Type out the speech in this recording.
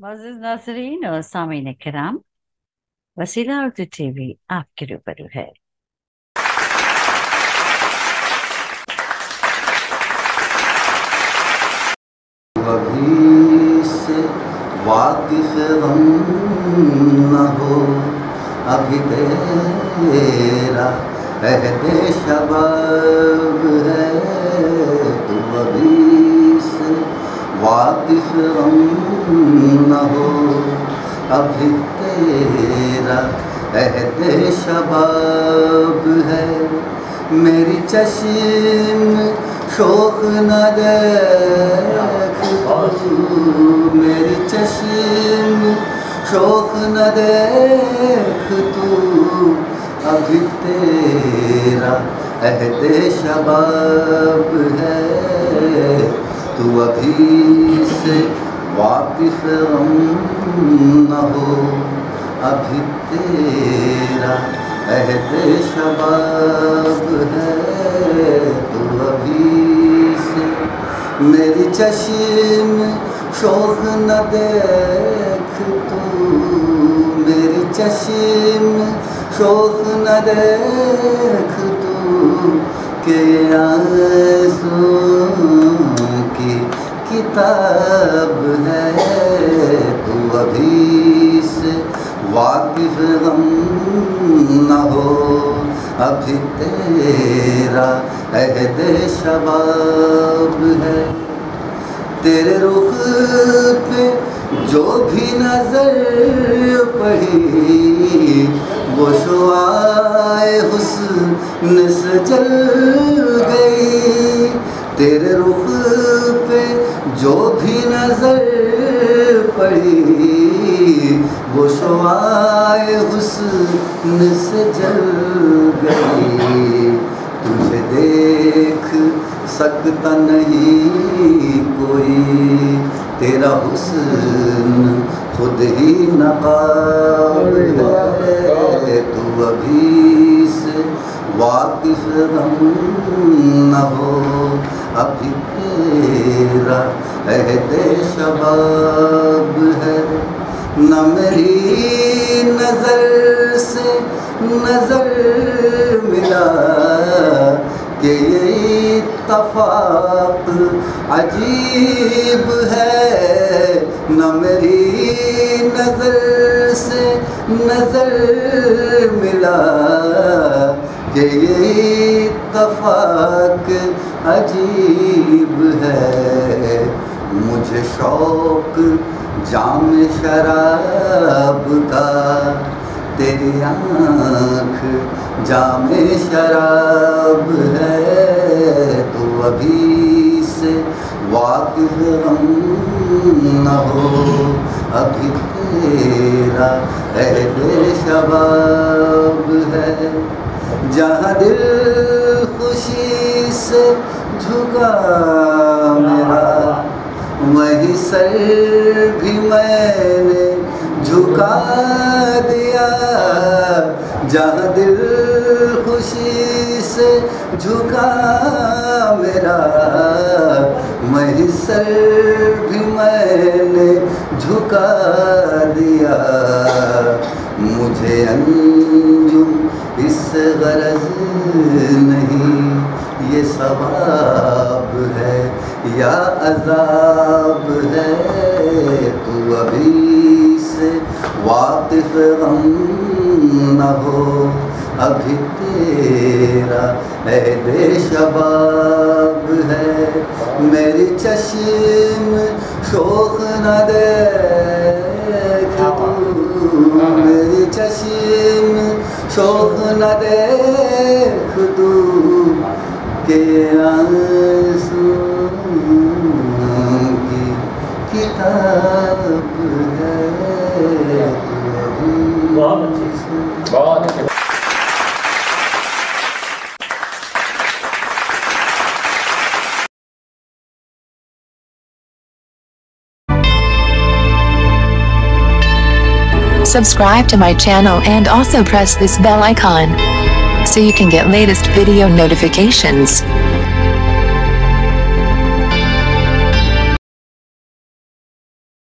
मोअज़्ज़ज़ नाज़रीन और सामीन किराम, वसीला उर्दू टीवी आपके रूबरू है। कभी से वाकिफ गम न हो, अभी तेरा अहदे शबाब है। तू अभी से वाकिफ गम न हो, अभी तेरा अहदे शबाब है। मेरी चश्म शोक न देख तू, मेरी चश्म शोक न देख तू, अभी तेरा अहदे शबाब है। तू अभी से वाकिफ गम न हो, अभी तेरा अहदे शबाब है। तू अभी से मेरी चश्म शोक न देख तू, मेरी चश्म शोक न देख तू, के आंसू की किताब है। तू अभी से वाकिफ गम न हो, अभी तेरा अहदे शबाब है। तेरे रुख पे जो भी नजर पड़ी, वो शुआए हुस्न से जल गई। तेरे रुख पे जो भी नजर पड़ी, वो शुआए हुस्न से जल गई। तुझे देख सकता नहीं कोई, तेरा हुस्न खुद ही नकाब है। तू अभी से वाकिफ गम न हो, अभी तेरा अहदे शबाब है। न मेरी नजर से नजर मिला कि ये इत्तफाक अजीब है। न मेरी नजर से नजर मिला कि ये इत्तफाक अजीब है। मुझे शौक जाम शराब का, तेरी आँख जाम शराब है। तू अभी से वाकिफ गम न हो, अभी तेरा अहदे शबाब है। जहाँ दिल खुशी से झुका मेरा, वही सर भी मैंने झुका दिया। जहाँ दिल खुशी से झुका मेरा, वही सर भी मैंने झुका दिया। मुझे अंजुम इस गरज नहीं, ये सवाब है या अज़ाब है। तू अभी से वाकिफ गम न हो, अभी तेरा अहदे शबाब है। मेरी चश्म शोक न देख तू, मेरी चश्म शोक न देख तू, के आंसू की किताब है। बहुत अच्छी, बहुत अच्छी। Subscribe to my channel and also press this bell icon so you can get latest video notifications.